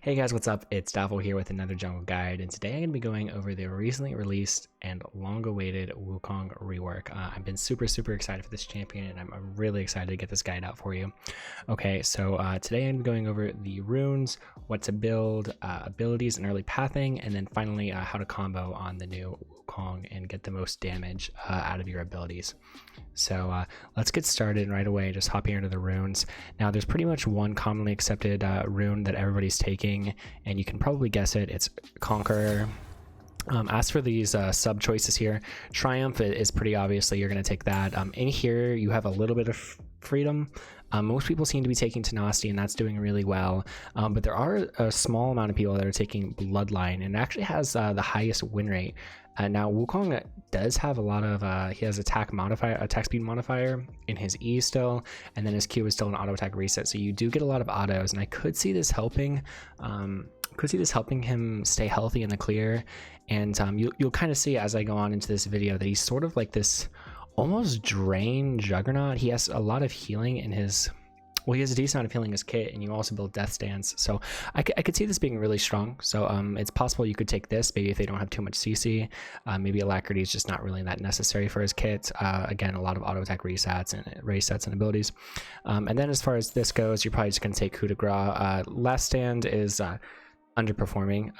Hey guys, what's up? It's Doubtfull here with another jungle guide, and today I'm going to be going over the recently released and long-awaited Wukong rework. I've been super excited for this champion, and I'm really excited to get this guide out for you. Okay, so today I'm going over the runes, what to build, abilities and early pathing, and then finally how to combo on the new Wukong and get the most damage out of your abilities. So let's get started right away, just hopping into the runes. Now there's pretty much one commonly accepted rune that everybody's taking, and you can probably guess it. It's Conqueror. As for these sub choices here, Triumph is pretty obviously you're going to take that. In here you have a little bit of freedom. Most people seem to be taking Tenacity, and that's doing really well, but there are a small amount of people that are taking Bloodline, and it actually has the highest win rate. Now Wukong does have a lot of he has attack speed modifier in his E still, and then his Q is still an auto attack reset, so you do get a lot of autos, and I could see this helping him stay healthy in the clear. And you'll kind of see as I go on into this video that he's sort of like this almost drained juggernaut. He has a lot of healing in his, well, he has a decent amount of healing in his kit, and you also build Death Stance, so I could see this being really strong. So it's possible you could take this, maybe if they don't have too much CC. Maybe Alacrity is just not really that necessary for his kit. Again, a lot of auto attack resets and abilities. And then as far as this goes, you're probably just going to take Coup de Grace. Last Stand is underperforming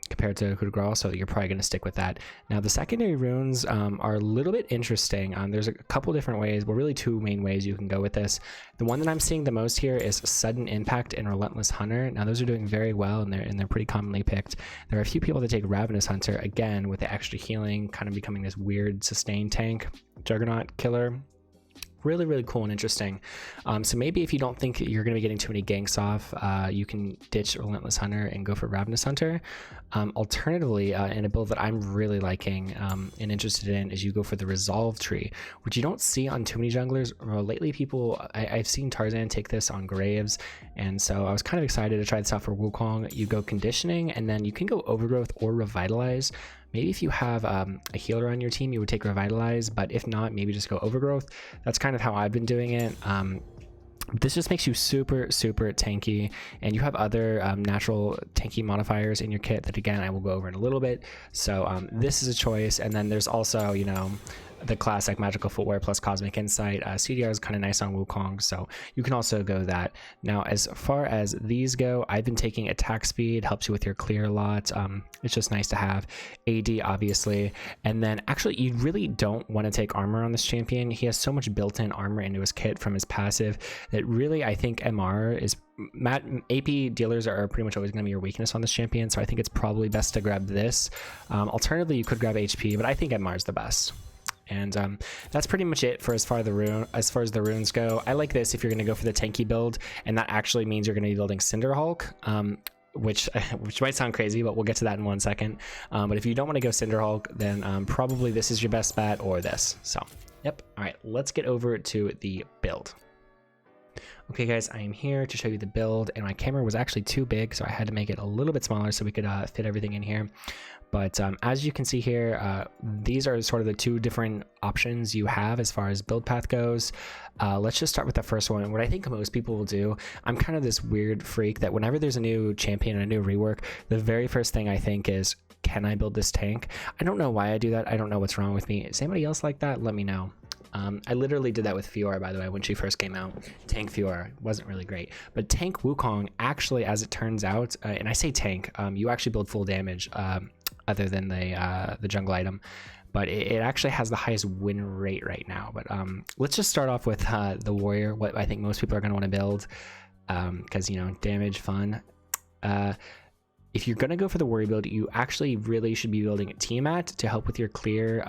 compared to Coup de Grace, so you're probably going to stick with that. Now the secondary runes are a little bit interesting. There's a couple different ways, well really two main ways you can go with this. The one that I'm seeing the most here is Sudden Impact and Relentless Hunter. Now those are doing very well, and they're pretty commonly picked. There are a few people that take Ravenous Hunter, again with the extra healing, kind of becoming this weird sustained tank juggernaut killer. Really cool and interesting. So maybe if you don't think you're going to be getting too many ganks off, you can ditch Relentless Hunter and go for Ravenous Hunter. Alternatively, in a build that I'm really liking and interested in, is you go for the Resolve Tree, which you don't see on too many junglers. Lately people, I've seen Tarzan take this on Graves, and so I was kind of excited to try this out for Wukong. You go Conditioning, and then you can go Overgrowth or Revitalize. Maybe if you have a healer on your team, you would take Revitalize, but if not, maybe just go Overgrowth. That's kind of how I've been doing it. This just makes you super tanky, and you have other natural tanky modifiers in your kit that, again, I will go over in a little bit. So this is a choice, and then there's also, you know, the classic Magical Footwear plus Cosmic Insight. CDR is kind of nice on Wukong, so you can also go that. Now, as far as these go, I've been taking Attack Speed, helps you with your clear a lot. It's just nice to have. AD, obviously. And then, actually, you really don't want to take armor on this champion. He has so much built-in armor into his kit from his passive that really, I think MR is... AP dealers are pretty much always going to be your weakness on this champion, so I think it's probably best to grab this. Alternatively, you could grab HP, but I think MR is the best. And that's pretty much it for as far as the runes go. I like this if you're going to go for the tanky build, and that actually means you're going to be building Cinder Hulk, which might sound crazy, but we'll get to that in 1 second. But if you don't want to go Cinder Hulk, then probably this is your best bet, or this. So yep. All right, let's get over to the build. Okay guys, I am here to show you the build, and my camera was actually too big, so I had to make it a little bit smaller so we could fit everything in here. But as you can see here, these are sort of the two different options you have as far as build path goes. Let's just start with the first one. What I think most people will do, I'm kind of this weird freak that whenever there's a new champion, a new rework, the very first thing I think is, can I build this tank? I don't know why I do that. I don't know what's wrong with me. Is anybody else like that? Let me know. I literally did that with Fiora, by the way, when she first came out. Tank Fiora wasn't really great, but Tank Wukong, actually, as it turns out, and I say tank, you actually build full damage other than the jungle item, but it actually has the highest win rate right now. But let's just start off with the warrior, what I think most people are going to want to build, because, you know, damage, fun. If you're going to go for the warrior build, you actually really should be building a Tiamat to help with your clear.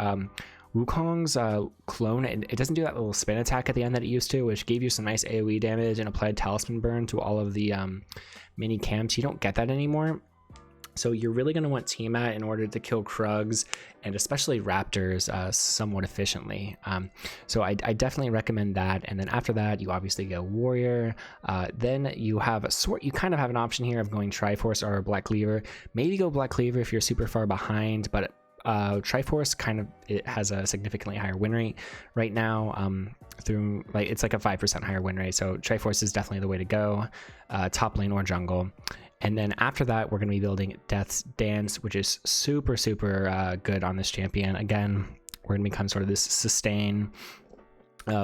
Wukong's clone, it doesn't do that little spin attack at the end that it used to, which gave you some nice AoE damage and applied talisman burn to all of the mini camps. You don't get that anymore. So you're really going to want Tiamat in order to kill Krugs and especially Raptors somewhat efficiently. So I definitely recommend that. And then after that, you obviously go Warrior. Then you have you kind of have an option here of going Triforce or Black Cleaver. Maybe go Black Cleaver if you're super far behind, but Triforce kind of, it has a significantly higher win rate right now. Through it's like a 5% higher win rate, so Triforce is definitely the way to go, top lane or jungle. And then after that, we're going to be building Death's Dance, which is super good on this champion. Again, we're going to become sort of this sustain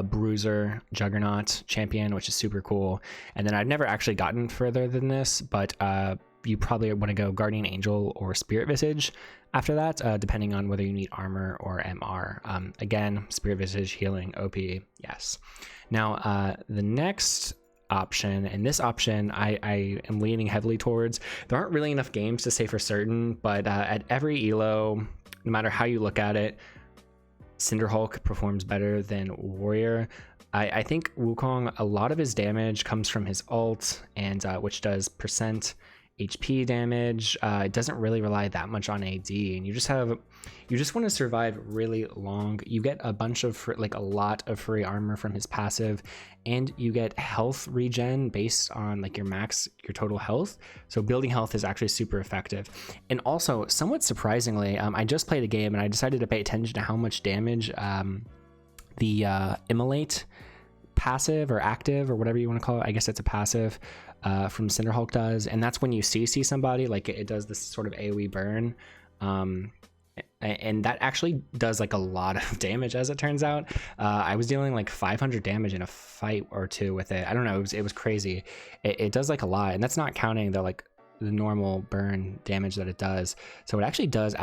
bruiser juggernaut champion, which is super cool. And then I've never actually gotten further than this, but you probably want to go Guardian Angel or Spirit Visage after that, depending on whether you need armor or MR. Again, Spirit Visage, healing, OP, yes. Now, the next option, and this option I am leaning heavily towards. There aren't really enough games to say for certain, but at every elo, no matter how you look at it, Cinderhulk performs better than Warrior. I think Wukong, a lot of his damage comes from his ult, and which does percent HP damage. It doesn't really rely that much on AD, and you just want to survive really long. You get a bunch of a lot of free armor from his passive, and you get health regen based on like your total health. So building health is actually super effective. And also, somewhat surprisingly, I just played a game and I decided to pay attention to how much damage the Immolate passive or active or whatever you want to call it, I guess it's a passive, from Cinderhulk does. And that's when you CC somebody, like it does this sort of AoE burn, and that actually does like a lot of damage, as it turns out. I was dealing like 500 damage in a fight or two with it. I don't know, it was crazy. It does like a lot, and that's not counting the normal burn damage that it does. So it actually does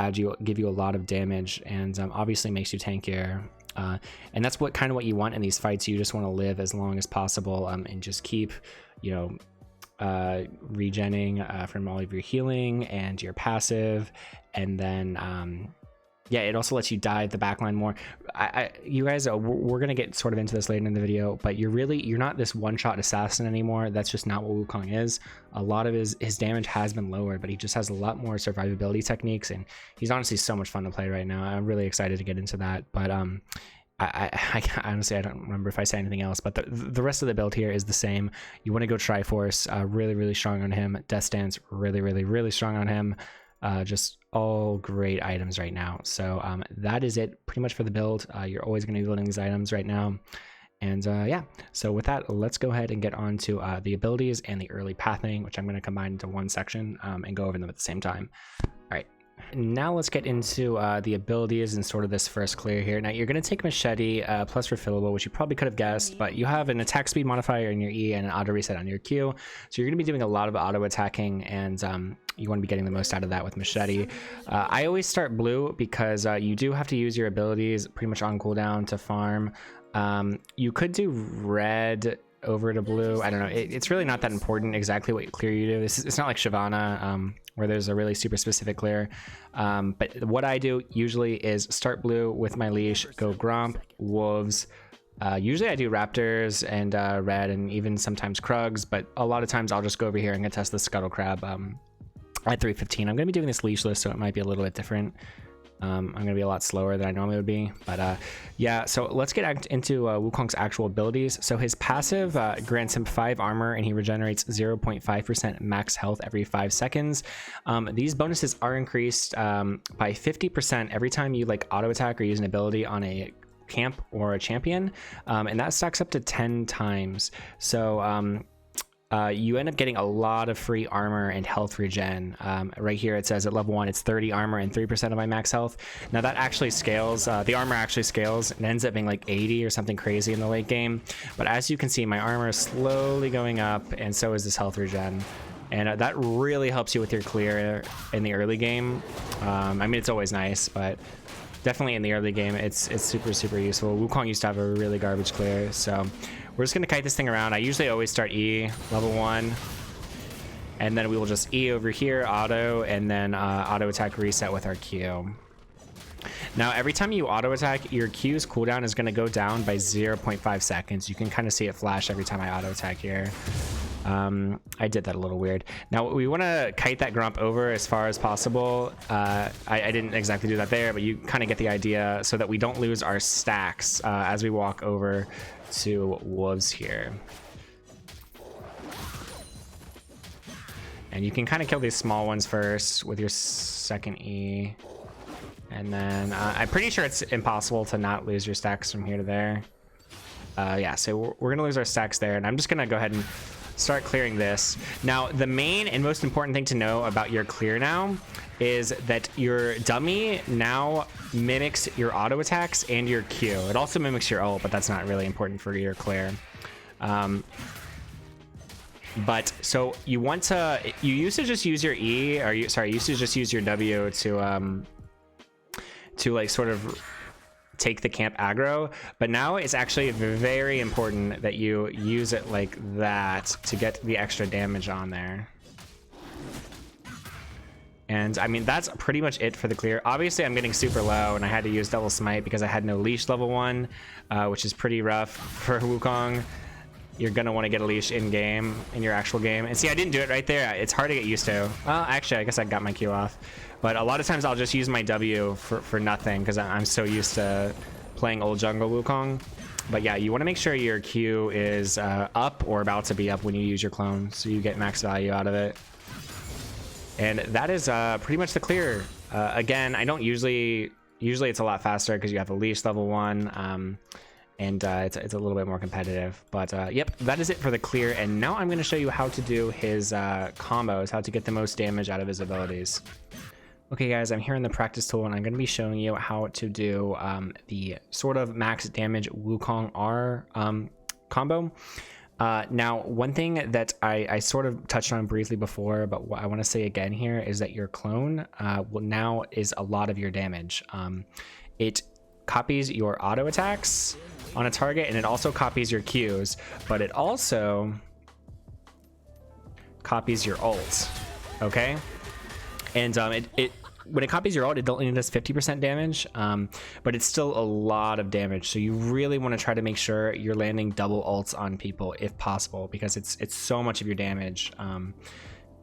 give you a lot of damage, and obviously makes you tankier. And that's what you want in these fights. You just want to live as long as possible, and just keep, regenning from all of your healing and your passive. And then it also lets you dive the backline more. You guys, we're gonna get sort of into this later in the video, but you're not this one-shot assassin anymore. That's just not what Wukong is. A lot of his damage has been lowered, but he just has a lot more survivability techniques, and he's honestly so much fun to play right now. I'm really excited to get into that. But I honestly, I don't remember if I said anything else, but the rest of the build here is the same. You want to go Triforce, really strong on him. Death Dance, really strong on him. Just all great items right now. So that is it pretty much for the build. You're always going to be building these items right now. And so with that, let's go ahead and get on to the abilities and the early pathing, which I'm going to combine into one section and go over them at the same time. All right. Now let's get into the abilities and sort of this first clear here. Now you're going to take Machete plus Refillable, which you probably could have guessed, but you have an attack speed modifier in your E and an auto reset on your Q. So you're going to be doing a lot of auto attacking, and you want to be getting the most out of that with Machete. I always start blue because you do have to use your abilities pretty much on cooldown to farm. You could do red over to blue. I don't know. It's really not that important exactly what clear you do. It's not like Shyvana, where there's a really super specific clear. But what I do usually is start blue with my leash, go Gromp, Wolves. Usually I do Raptors and red, and even sometimes Krugs, but a lot of times I'll just go over here and test the Scuttle Crab at 315. I'm going to be doing this leashless, so it might be a little bit different. I'm going to be a lot slower than I normally would be, but so let's get into Wukong's actual abilities. So his passive grants him 5 armor, and he regenerates 0.5% max health every 5 seconds. These bonuses are increased by 50% every time you auto attack or use an ability on a camp or a champion, and that stacks up to 10 times. So you end up getting a lot of free armor and health regen. Right here it says at level 1 it's 30 armor and 3% of my max health. Now that actually scales, the armor actually scales and ends up being like 80 or something crazy in the late game. But as you can see, my armor is slowly going up, and so is this health regen. And that really helps you with your clear in the early game. I mean, it's always nice, but definitely in the early game it's super useful. Wukong used to have a really garbage clear, so we're just gonna kite this thing around. I usually always start E, level 1, and then we will just E over here, auto, and then auto attack reset with our Q. Now every time you auto attack, your Q's cooldown is gonna go down by 0.5 seconds. You can kind of see it flash every time I auto attack here. I did that a little weird. Now we want to kite that Gromp over as far as possible. I didn't exactly do that there, but you kind of get the idea, so that we don't lose our stacks as we walk over to Wolves here. And you can kind of kill these small ones first with your second E. And then I'm pretty sure it's impossible to not lose your stacks from here to there. So we're going to lose our stacks there. And I'm just going to go ahead and start clearing this. Now, the main and most important thing to know about your clear now is that your dummy now mimics your auto attacks and your Q. It also mimics your ult, but that's not really important for your clear. But so you want to, you used to just use your E, or you used to just use your W to like sort of take the camp aggro, but now it's actually very important that you use it like that to get the extra damage on there. And I mean, that's pretty much it for the clear. Obviously, I'm getting super low, and I had to use double smite because I had no leash level 1, which is pretty rough for Wukong. You're gonna want to get a leash in game, in your actual game. And see, I didn't do it right there. It's hard to get used to. Well, actually, I guess I got my Q off. But a lot of times I'll just use my W for nothing because I'm so used to playing old jungle Wukong. But yeah, you want to make sure your Q is up or about to be up when you use your clone, so you get max value out of it. And that is pretty much the clear. Again, I don't usually it's a lot faster because you have a leash level 1, and it's a little bit more competitive. But yep, that is it for the clear. And now I'm going to show you how to do his combos, how to get the most damage out of his abilities. Okay guys, I'm here in the practice tool, and I'm going to be showing you how to do the sort of max damage Wukong R combo. Now, one thing that I sort of touched on briefly before, but what I want to say again here is that your clone now is a lot of your damage. It copies your auto attacks on a target, and it also copies your Qs, but it also copies your ults, okay? And when it copies your ult, it only does 50% damage, but it's still a lot of damage. So you really want to try to make sure you're landing double ults on people if possible, because it's so much of your damage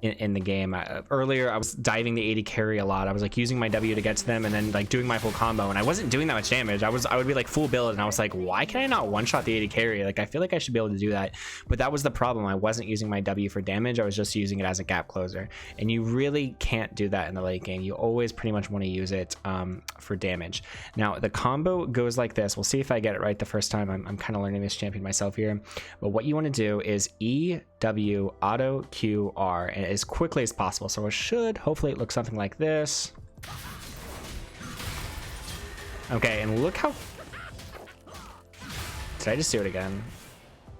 in the game. Earlier, I was diving the AD carry a lot. I was like using my W to get to them and then like doing my full combo, and I wasn't doing that much damage. I would be like full build, and I was like, why can I not one-shot the AD carry? Like, I feel like I should be able to do that. But that was the problem. I wasn't using my W for damage. I was just using it as a gap closer. And you really can't do that in the late game. You always pretty much want to use it for damage. Now, the combo goes like this. We'll see if I get it right the first time. I'm kind of learning this champion myself here. But what you want to do is E, W, auto, Q, R, and as quickly as possible. So it should hopefully look something like this. Okay, and look how, did I just do it again?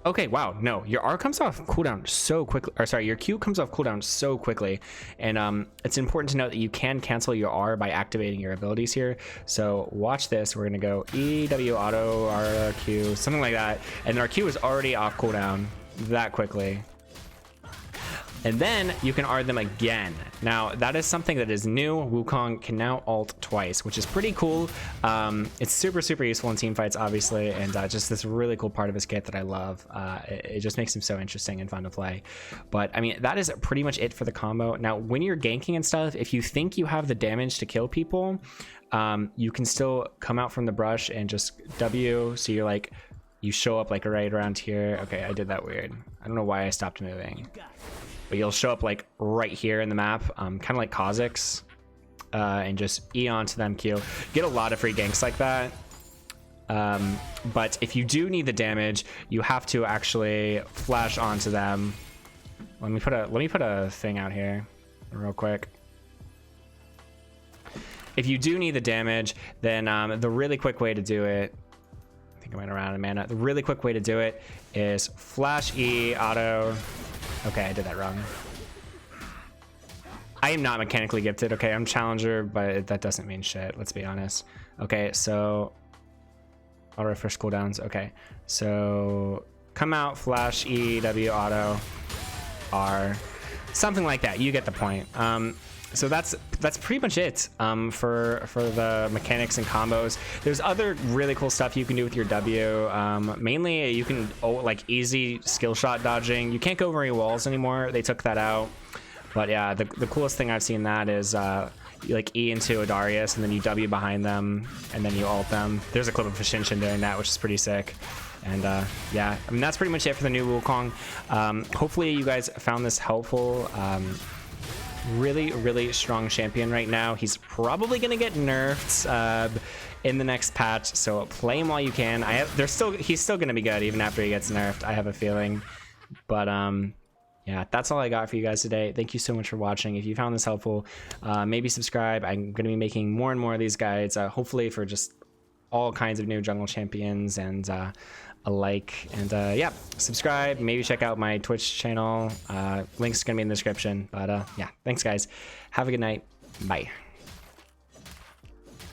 Okay, wow, no, your R comes off cooldown so quickly, or sorry, your Q comes off cooldown so quickly. And it's important to note that you can cancel your R by activating your abilities here. So watch this. We're gonna go E, W, auto, R, Q, something like that, and our Q is already off cooldown that quickly. And then you can R them again. Now, that is something that is new. Wukong can now ult twice, which is pretty cool. It's super, super useful in team fights, obviously, and just this really cool part of his kit that I love. It just makes him so interesting and fun to play. But, I mean, that is pretty much it for the combo. Now, when you're ganking and stuff, if you think you have the damage to kill people, you can still come out from the brush and just W, so you're like, you show up like right around here. Okay, I did that weird. I don't know why I stopped moving. But you'll show up like right here in the map, kind of like Kha'Zix, and just E onto them Q. Get a lot of free ganks like that. But if you do need the damage, you have to actually flash onto them. Let me put a thing out here real quick. If you do need the damage, then the really quick way to do it, I think I went around a mana. The really quick way to do it is flash E, auto. Okay, I did that wrong. I am not mechanically gifted. Okay, I'm challenger, but that doesn't mean shit. Let's be honest. Okay, so I'll refresh cooldowns. Okay, so come out, flash E, W, auto, R, something like that. You get the point. So that's pretty much it for the mechanics and combos. There's other really cool stuff you can do with your W. Mainly you can like easy skill shot dodging. You can't go over any walls anymore. They took that out. But yeah, the coolest thing I've seen that is you like E into a Darius and then you W behind them and then you ult them. There's a clip of Shinshin doing that, which is pretty sick. And yeah, I mean, that's pretty much it for the new Wukong. Hopefully you guys found this helpful. Really strong champion right now. He's probably gonna get nerfed in the next patch, so play him while you can. He's still gonna be good even after he gets nerfed, I have a feeling. But yeah, that's all I got for you guys today. Thank you so much for watching. If you found this helpful, maybe subscribe. I'm going to be making more and more of these guides, hopefully for just all kinds of new jungle champions and alike. And yeah, subscribe, maybe check out my Twitch channel. Link's going to be in the description. But yeah, thanks guys. Have a good night. Bye.